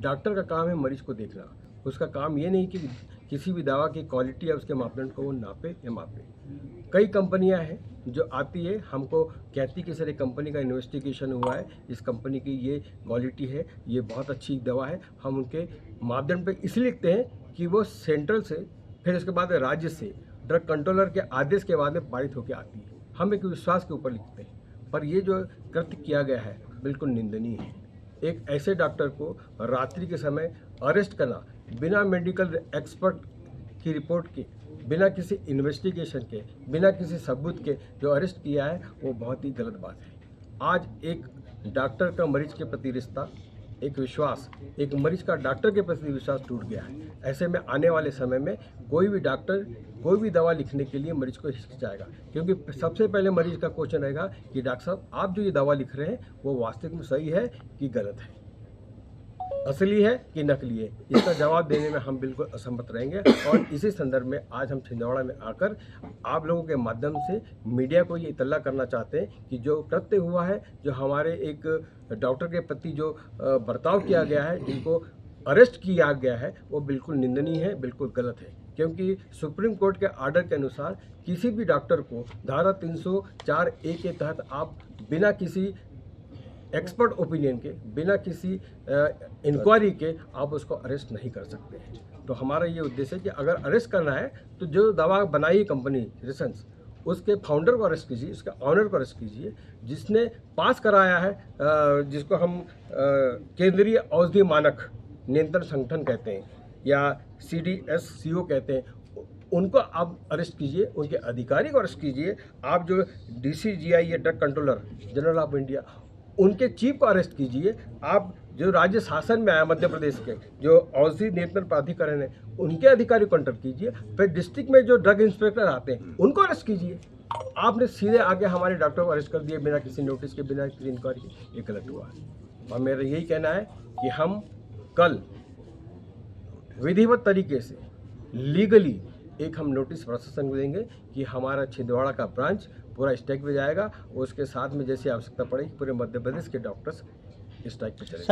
Doctor का काम है मरीज को देखना। उसका काम ये नहीं कि किसी भी दवा की क्वालिटी या उसके मापदंड को वो नापे या मापे। कई कंपनियां हैं जो आती है, हमको कहती कि सर ये कंपनी का इन्वेस्टिगेशन हुआ है, इस कंपनी की ये क्वालिटी है, ये बहुत अच्छी दवा है। हम उनके मापदंड पे इसलिए लिखते हैं कि वो सेंट्रल से, फिर उसके बाद राज्य से ड्रग कंट्रोलर के आदेश के बाद में पारित होकर आती है। हम एक विश्वास के ऊपर लिखते हैं, पर ये जो कृत्य किया गया है बिल्कुल निंदनीय है। एक ऐसे डॉक्टर को रात्रि के समय अरेस्ट करना, बिना मेडिकल एक्सपर्ट की रिपोर्ट के, बिना किसी इन्वेस्टिगेशन के, बिना किसी सबूत के जो अरेस्ट किया है, वो बहुत ही गलत बात है। आज एक डॉक्टर का मरीज के प्रति रिश्ता, एक विश्वास, एक मरीज का डॉक्टर के प्रति विश्वास टूट गया है। ऐसे में आने वाले समय में कोई भी डॉक्टर कोई भी दवा लिखने के लिए मरीज को हिचकिचाएगा, क्योंकि सबसे पहले मरीज का क्वेश्चन रहेगा कि डॉक्टर साहब आप जो ये दवा लिख रहे हैं वो वास्तविक में सही है कि गलत है, असली है कि नकली है। इसका जवाब देने में हम बिल्कुल असमर्थ रहेंगे। और इसी संदर्भ में आज हम छिंदवाड़ा में आकर आप लोगों के माध्यम से मीडिया को ये इत्तला करना चाहते हैं कि जो कृत्य हुआ है, जो हमारे एक डॉक्टर के प्रति जो बर्ताव किया गया है, जिनको अरेस्ट किया गया है, वो बिल्कुल निंदनीय है, बिल्कुल गलत है। क्योंकि सुप्रीम कोर्ट के आर्डर के अनुसार किसी भी डॉक्टर को धारा 304A के तहत आप बिना किसी एक्सपर्ट ओपिनियन के, बिना किसी इंक्वायरी के आप उसको अरेस्ट नहीं कर सकते हैं। तो हमारा ये उद्देश्य है कि अगर अरेस्ट करना है तो जो दवा बनाई कंपनी रेसेंस, उसके फाउंडर को अरेस्ट कीजिए, उसके ऑनर को अरेस्ट कीजिए, जिसने पास कराया है, जिसको हम केंद्रीय औषधि मानक नियंत्रण संगठन कहते हैं या CDSCO कहते हैं, उनको आप अरेस्ट कीजिए, उनके अधिकारी को अरेस्ट कीजिए। आप जो DCGI या drug controller general of India, उनके चीफ को अरेस्ट कीजिए। आप जो राज्य शासन में आया मध्य प्रदेश के जो औषधि नियंत्रण प्राधिकरण है, उनके अधिकारी को कंट्रोल कीजिए। फिर डिस्ट्रिक्ट में जो ड्रग इंस्पेक्टर आते हैं उनको अरेस्ट कीजिए। आपने सीधे आगे हमारे डॉक्टर को अरेस्ट कर दिए बिना किसी नोटिस के, बिना किसी इंक्वायरी के। ये गलत हुआ है। और मेरा यही कहना है कि हम कल विधिवत तरीके से लीगली एक हम नोटिस प्रशासन को देंगे कि हमारा छिंदवाड़ा का ब्रांच पूरा स्ट्राइक पे जाएगा। उसके साथ में जैसी आवश्यकता पड़ेगी पूरे मध्य प्रदेश के डॉक्टर्स स्ट्राइक पे चलेंगे।